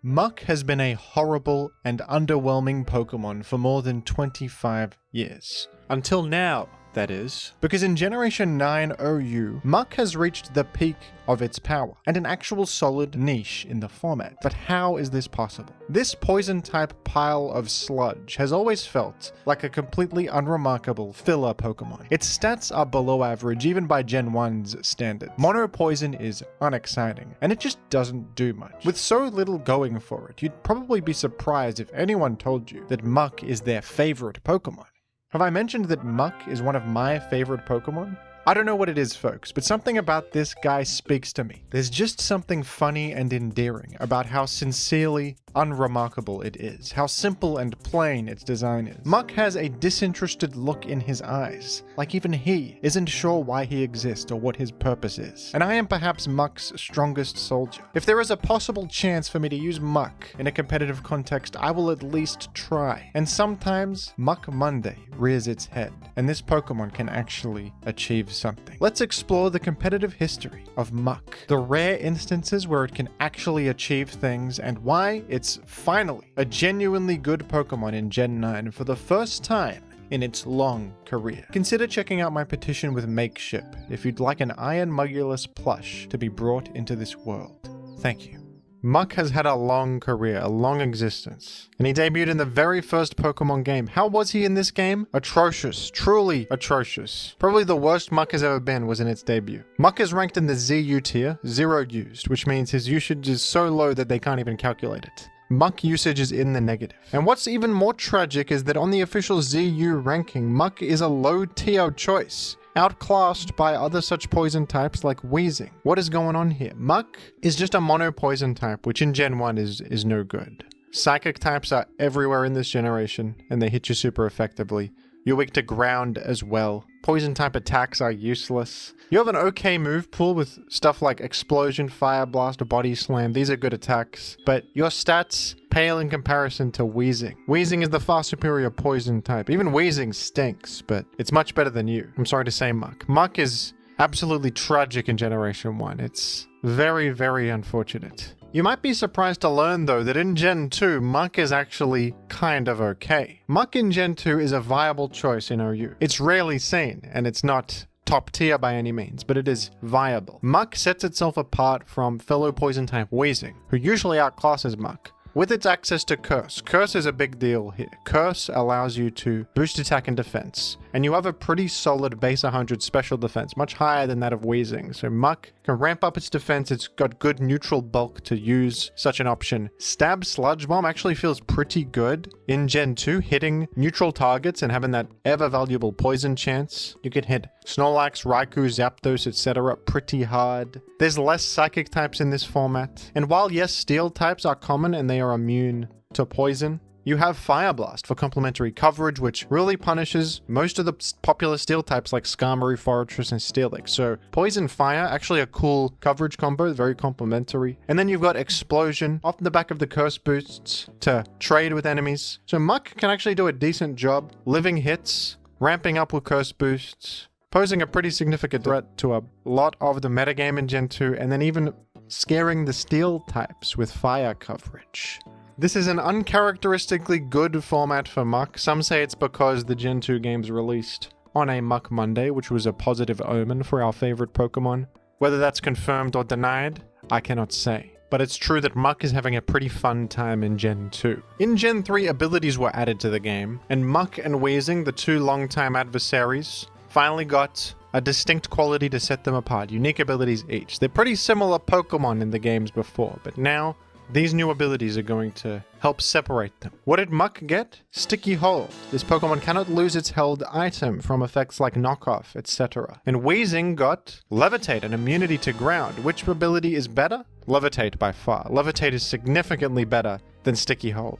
Muk has been a horrible and underwhelming Pokemon for more than 25 years. Until now, that is. Because in Generation 9 OU, Muk has reached the peak of its power, and an actual solid niche in the format. But how is this possible? This poison-type pile of sludge has always felt like a completely unremarkable filler Pokemon. Its stats are below average even by Gen 1's standards. Mono Poison is unexciting, and it just doesn't do much. With so little going for it, you'd probably be surprised if anyone told you that Muk is their favorite Pokemon. Have I mentioned that Muk is one of my favorite Pokemon? I don't know what it is, folks, but something about this guy speaks to me. There's just something funny and endearing about how sincerely unremarkable it is, how simple and plain its design is. Muk has a disinterested look in his eyes, like even he isn't sure why he exists or what his purpose is. And I am perhaps Muk's strongest soldier. If there is a possible chance for me to use Muk in a competitive context, I will at least try. And sometimes, Muk Monday rears its head, and this Pokemon can actually achieve something. Let's explore the competitive history of Muk, the rare instances where it can actually achieve things, and why it's finally a genuinely good Pokemon in Gen 9 for the first time in its long career. Consider checking out my petition with Makeship if you'd like an Iron Mugulis plush to be brought into this world. Thank you. Muk has had a long career, a long existence, and he debuted in the very first Pokemon game. How was he in this game? Atrocious, truly atrocious. Probably the worst Muk has ever been was in its debut. Muk is ranked in the ZU tier, 0 used, which means his usage is so low that they can't even calculate it. Muk usage is in the negative. And what's even more tragic is that on the official ZU ranking, Muk is a low tier choice, outclassed by other such poison types like Weezing. What is going on here? Muk is just a mono poison type, which in Gen 1 is no good. Psychic types are everywhere in this generation, and they hit you super effectively. You're weak to ground as well. Poison type attacks are useless. You have an okay move pool with stuff like Explosion, Fire Blast, Body Slam. These are good attacks, but your stats pale in comparison to Weezing. Weezing is the far superior poison type. Even Weezing stinks, but it's much better than you. I'm sorry to say, Muk. Muk is absolutely tragic in Generation 1. It's very, very unfortunate. You might be surprised to learn, though, that in Gen 2, Muk is actually kind of okay. Muk in Gen 2 is a viable choice in OU. It's rarely seen, and it's not top tier by any means, but it is viable. Muk sets itself apart from fellow poison type Weezing, who usually outclasses Muk, with its access to Curse. Curse is a big deal here. Curse allows you to boost attack and defense, and you have a pretty solid base 100 special defense, much higher than that of Weezing. So Muk can ramp up its defense. It's got good neutral bulk to use such an option. Stab Sludge Bomb actually feels pretty good in Gen 2, hitting neutral targets and having that ever valuable poison chance. You can hit Snorlax, Raikou, Zapdos, etc. pretty hard. There's less psychic types in this format. And while yes, steel types are common and they are immune to poison, you have Fire Blast for complementary coverage, which really punishes most of the popular steel types like Skarmory, Forretress, and Steelix. So Poison Fire, actually a cool coverage combo, very complementary. And then you've got Explosion off the back of the Curse boosts to trade with enemies. So Muk can actually do a decent job living hits, ramping up with Curse boosts, posing a pretty significant threat to a lot of the metagame in Gen 2, and then even scaring the steel types with fire coverage. This is an uncharacteristically good format for Muk. Some say it's because the Gen 2 games released on a Muk Monday, which was a positive omen for our favorite Pokemon. Whether that's confirmed or denied, I cannot say. But it's true that Muk is having a pretty fun time in Gen 2. In Gen 3, abilities were added to the game, and Muk and Weezing, the two longtime adversaries, finally got a distinct quality to set them apart, unique abilities each. They're pretty similar Pokemon in the games before, but now these new abilities are going to help separate them. What did Muk get? Sticky Hold. This Pokemon cannot lose its held item from effects like Knockoff, etc. And Weezing got Levitate, an immunity to ground. Which ability is better? Levitate by far. Levitate is significantly better than Sticky Hold.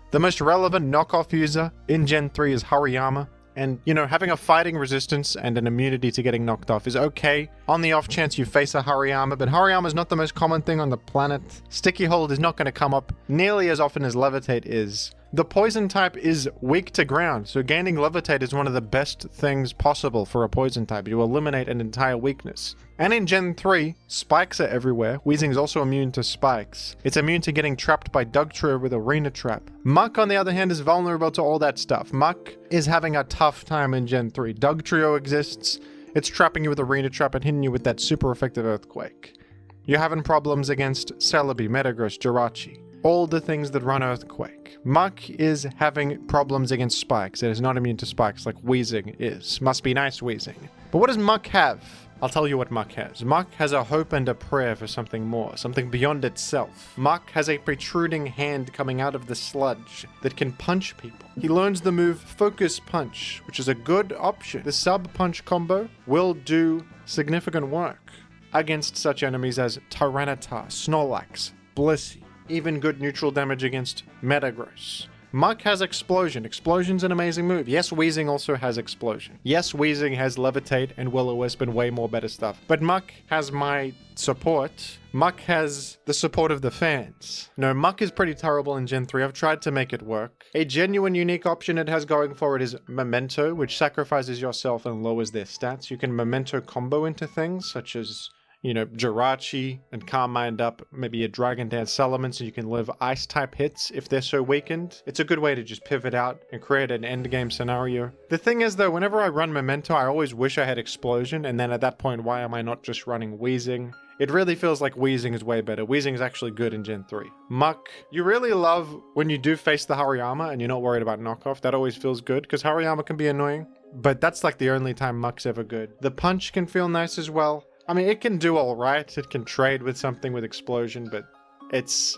The most relevant knockoff user in Gen 3 is Hariyama. And, you know, having a fighting resistance and an immunity to getting knocked off is okay on the off chance you face a Hariyama, but Hariyama is not the most common thing on the planet. Sticky Hold is not going to come up nearly as often as Levitate is The poison type is weak to ground, so gaining levitate is one of the best things possible for a poison type. You eliminate an entire weakness. And in Gen 3, spikes are everywhere. Weezing's also immune to spikes. It's immune to getting trapped by Dugtrio with Arena Trap. Muk, on the other hand, is vulnerable to all that stuff. Muk is having a tough time in Gen 3. Dugtrio exists. It's trapping you with Arena Trap and hitting you with that super effective Earthquake. You're having problems against Celebi, Metagross, Jirachi. All the things that run Earthquake. Muk is having problems against spikes. It is not immune to spikes like Weezing is. Must be nice, Weezing. But what does Muk have? I'll tell you what Muk has. Muk has a hope and a prayer for something more, something beyond itself. Muk has a protruding hand coming out of the sludge that can punch people. He learns the move Focus Punch, which is a good option. The sub-punch combo will do significant work against such enemies as Tyranitar, Snorlax, Blissey. Even good neutral damage against Metagross. Muk has Explosion. Explosion's an amazing move. Yes, Weezing also has Explosion. Yes, Weezing has Levitate and Will-O-Wisp and way more better stuff. But Muk has my support. Muk has the support of the fans. No, Muk is pretty terrible in Gen 3. I've tried to make it work. A genuine unique option it has going for it is Memento, which sacrifices yourself and lowers their stats. You can Memento combo into things such as, you know, Jirachi and Carmined up, maybe a Dragon Dance Element so you can live Ice type hits if they're so weakened. It's a good way to just pivot out and create an endgame scenario. The thing is though, whenever I run Memento, I always wish I had Explosion, and then at that point, why am I not just running Weezing? It really feels like Weezing is way better. Weezing is actually good in Gen 3. Muk, you really love when you do face the Hariyama and you're not worried about knockoff. That always feels good, because Hariyama can be annoying, but that's like the only time Muk's ever good. The punch can feel nice as well. I mean, it can do all right. It can trade with something with Explosion, but it's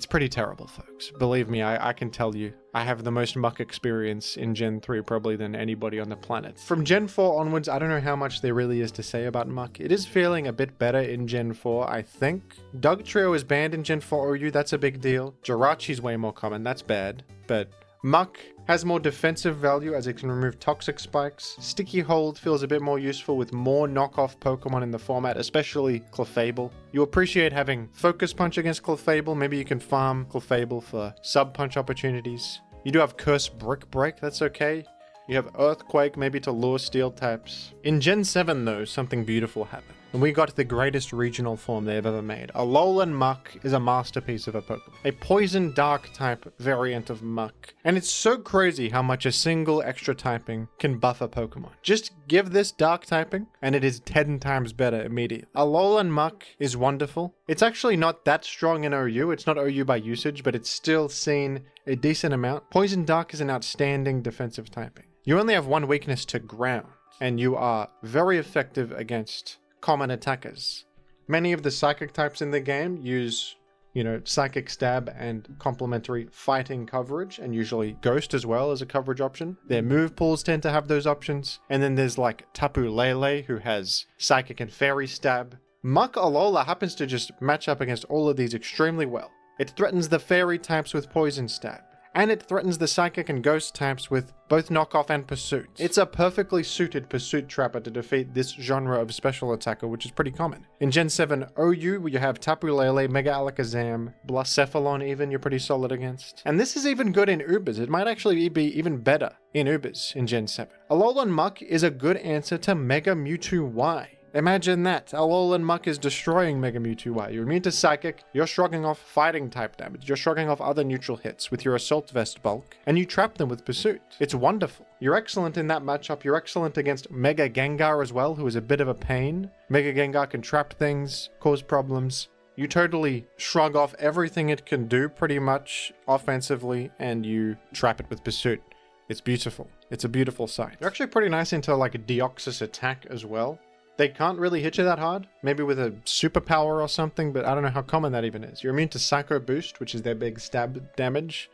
pretty terrible, folks. Believe me, I can tell you. I have the most Muk experience in Gen 3 probably than anybody on the planet. From Gen 4 onwards, I don't know how much there really is to say about Muk. It is feeling a bit better in Gen 4, I think. Dugtrio is banned in Gen 4 OU, that's a big deal. Jirachi's way more common, that's bad. But Muk has more defensive value as it can remove toxic spikes. Sticky Hold feels a bit more useful with more knockoff Pokemon in the format, especially Clefable. You appreciate having Focus Punch against Clefable. Maybe you can farm Clefable for sub-punch opportunities. You do have Curse Brick Break, that's okay. You have Earthquake, maybe to lure Steel types. In Gen 7 though, something beautiful happened. And we got the greatest regional form they've ever made. Alolan Muk is a masterpiece of a Pokemon. A Poison Dark type variant of Muk. And it's so crazy how much a single extra typing can buff a Pokemon. Just give this Dark typing and it is 10 times better immediately. Alolan Muk is wonderful. It's actually not that strong in OU. It's not OU by usage, but it's still seen a decent amount. Poison Dark is an outstanding defensive typing. You only have one weakness to ground, and you are very effective against common attackers. Many of the psychic types in the game use, you know, Psychic Stab and complementary fighting coverage, and usually Ghost as well as a coverage option. Their move pools tend to have those options. And then there's like Tapu Lele, who has Psychic and Fairy Stab. Muk Alola happens to just match up against all of these extremely well. It threatens the Fairy types with Poison Stab. And it threatens the Psychic and Ghost types with both Knockoff and Pursuit. It's a perfectly suited Pursuit Trapper to defeat this genre of special attacker, which is pretty common. In Gen 7 OU, where you have Tapu Lele, Mega Alakazam, Blacephalon even, you're pretty solid against. And this is even good in Ubers. It might actually be even better in Ubers in Gen 7. Alolan Muk is a good answer to Mega Mewtwo Y. Imagine that. Alolan Muk is destroying Mega Mewtwo Y. You're immune to Psychic, you're shrugging off fighting type damage, you're shrugging off other neutral hits with your Assault Vest bulk, and you trap them with Pursuit. It's wonderful. You're excellent in that matchup. You're excellent against Mega Gengar as well, who is a bit of a pain. Mega Gengar can trap things, cause problems. You totally shrug off everything it can do pretty much offensively, and you trap it with Pursuit. It's beautiful. It's a beautiful sight. You're actually pretty nice into like a Deoxys attack as well. They can't really hit you that hard, maybe with a superpower or something, but I don't know how common that even is. You're immune to Psycho Boost, which is their big stab damage.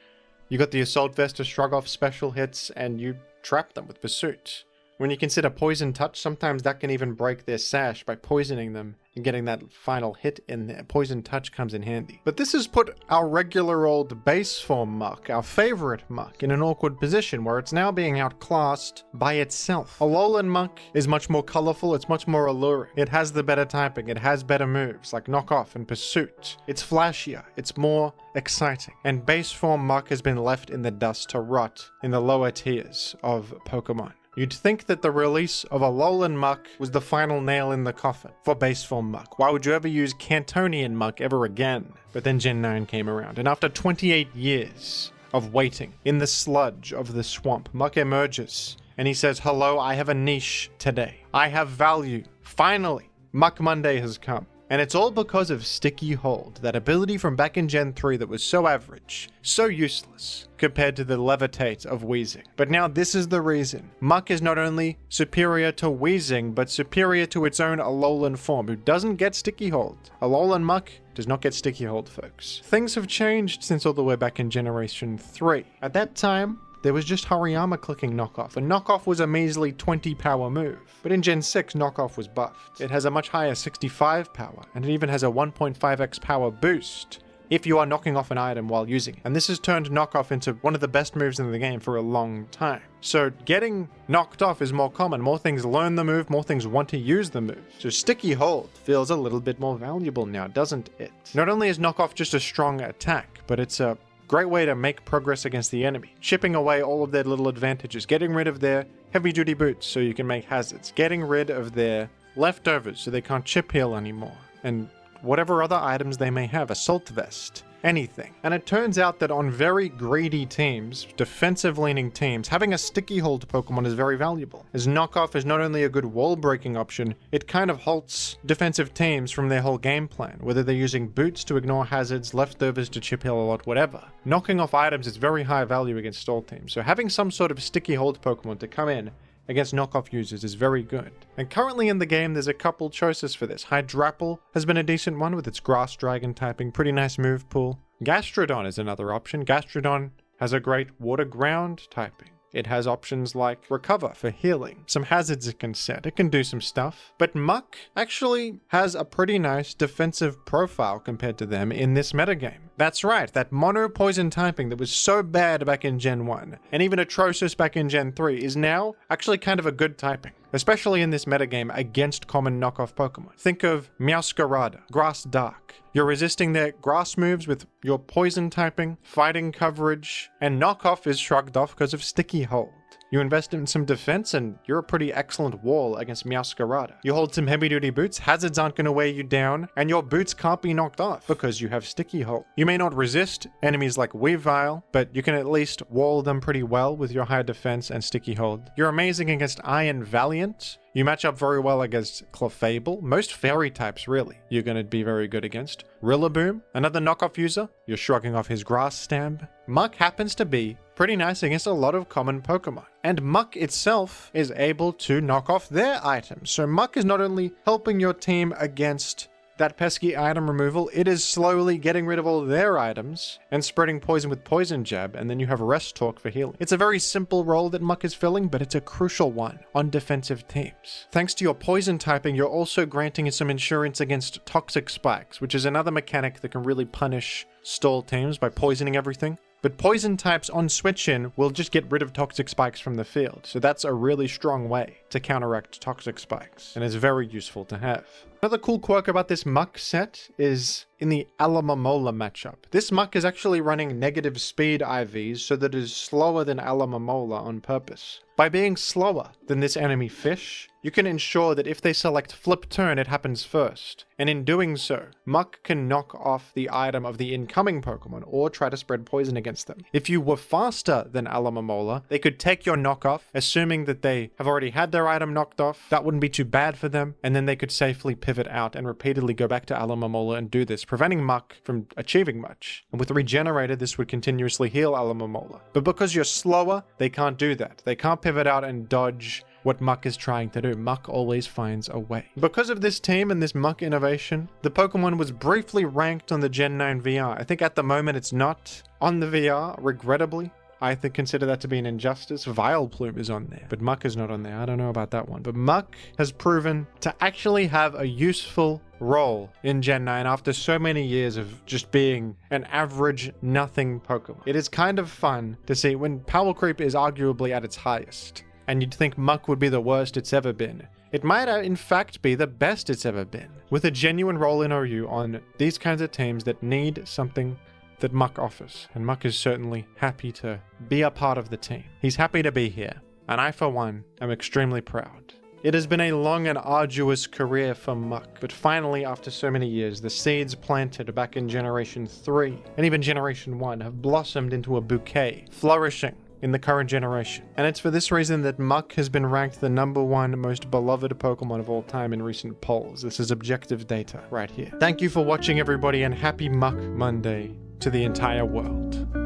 You got the Assault Vest to shrug off special hits, and you trap them with Pursuit. When you consider Poison Touch, sometimes that can even break their sash by poisoning them and getting that final hit in there. Poison Touch comes in handy. But this has put our regular old base form Muk, our favorite Muk, in an awkward position where it's now being outclassed by itself. Alolan Muk is much more colorful, it's much more alluring. It has the better typing, it has better moves like Knock Off and Pursuit. It's flashier, it's more exciting. And base form Muk has been left in the dust to rot in the lower tiers of Pokemon. You'd think that the release of Alolan Muk was the final nail in the coffin for base form Muk. Why would you ever use Cantonian Muk ever again? But then Gen 9 came around, and after 28 years of waiting in the sludge of the swamp, Muk emerges, and he says, hello, I have a niche today. I have value. Finally, Muk Monday has come. And it's all because of Sticky Hold, that ability from back in Gen 3 that was so average, so useless, compared to the Levitate of Weezing. But now this is the reason. Muk is not only superior to Weezing, but superior to its own Alolan form, who doesn't get Sticky Hold. Alolan Muk does not get Sticky Hold, folks. Things have changed since all the way back in Generation 3. At that time, there was just Hariyama clicking Knockoff, and Knockoff was a measly 20 power move. But in Gen 6, Knockoff was buffed. It has a much higher 65 power, and it even has a 1.5x power boost if you are knocking off an item while using it. And this has turned Knockoff into one of the best moves in the game for a long time. So getting knocked off is more common. More things learn the move, more things want to use the move. So Sticky Hold feels a little bit more valuable now, doesn't it? Not only is Knockoff just a strong attack, but it's a great way to make progress against the enemy, chipping away all of their little advantages, getting rid of their heavy-duty boots so you can make hazards, getting rid of their leftovers so they can't chip heal anymore, and whatever other items they may have, assault vest, anything. And it turns out that on very greedy teams, defensive-leaning teams, having a Sticky Hold Pokemon is very valuable, as Knockoff is not only a good wall-breaking option, it kind of halts defensive teams from their whole game plan, whether they're using boots to ignore hazards, leftovers to chip heal a lot, whatever. Knocking off items is very high value against all teams, so having some sort of Sticky Hold Pokemon to come in against knockoff users is very good. And currently in the game, there's a couple choices for this. Hydrapple has been a decent one with its Grass Dragon typing, pretty nice move pool. Gastrodon is another option. Gastrodon has a great Water Ground typing. It has options like Recover for healing, some hazards it can set, it can do some stuff. But Muk actually has a pretty nice defensive profile compared to them in this metagame. That's right, that mono poison typing that was so bad back in Gen 1, and even atrocious back in Gen 3, is now actually kind of a good typing, especially in this metagame against common knockoff Pokemon. Think of Meowscarada, Grass Dark. You're resisting their grass moves with your poison typing, fighting coverage, and knockoff is shrugged off because of Sticky Hold. You invest in some defense and you're a pretty excellent wall against Meowscarada. You hold some heavy-duty boots, hazards aren't going to weigh you down, and your boots can't be knocked off because you have Sticky Hold. You may not resist enemies like Weavile, but you can at least wall them pretty well with your high defense and Sticky Hold. You're amazing against Iron Valiant. You match up very well against Clefable. Most fairy types, really, you're going to be very good against. Rillaboom, another knockoff user, you're shrugging off his grass stamp. Muk happens to be pretty nice against a lot of common Pokemon. And Muk itself is able to knock off their items. So Muk is not only helping your team against that pesky item removal, it is slowly getting rid of all their items and spreading poison with Poison Jab, and then you have Rest Talk for healing. It's a very simple role that Muk is filling, but it's a crucial one on defensive teams. Thanks to your poison typing, you're also granting some insurance against Toxic Spikes, which is another mechanic that can really punish stall teams by poisoning everything. But poison types on switch-in will just get rid of Toxic Spikes from the field, so that's a really strong way to counteract Toxic Spikes, and is very useful to have. Another cool quirk about this Muk set is in the Alomomola matchup. This Muk is actually running negative speed IVs so that it is slower than Alomomola on purpose. By being slower than this enemy fish, you can ensure that if they select Flip Turn, it happens first. And in doing so, Muk can knock off the item of the incoming Pokemon or try to spread poison against them. If you were faster than Alomomola, they could take your knockoff, assuming that they have already had their item knocked off. That wouldn't be too bad for them, and then they could safely pivot out and repeatedly go back to Alomomola and do this, preventing Muk from achieving much. And with Regenerated, this would continuously heal Alomomola. But because you're slower, they can't do that. They can't pivot out and dodge what Muk is trying to do. Muk always finds a way. Because of this team and this Muk innovation, the Pokemon was briefly ranked on the Gen 9 VR. I think at the moment it's not on the VR, regrettably. I consider that to be an injustice. Vileplume is on there, but Muk is not on there. I don't know about that one. But Muk has proven to actually have a useful role in Gen 9 after so many years of just being an average nothing Pokemon. It is kind of fun to see when power creep is arguably at its highest, and you'd think Muk would be the worst it's ever been. It might in fact be the best it's ever been, with a genuine role in OU on these kinds of teams that need something that Muk offers. And Muk is certainly happy to be a part of the team. He's happy to be here, and I for one am extremely proud. It has been a long and arduous career for Muk, but finally, after so many years, the seeds planted back in Generation 3 and even Generation 1 have blossomed into a bouquet, flourishing in the current generation. And it's for this reason that Muk has been ranked the #1 most beloved Pokemon of all time in recent polls. This is objective data right here. Thank you for watching, everybody, and happy Muk Monday to the entire world.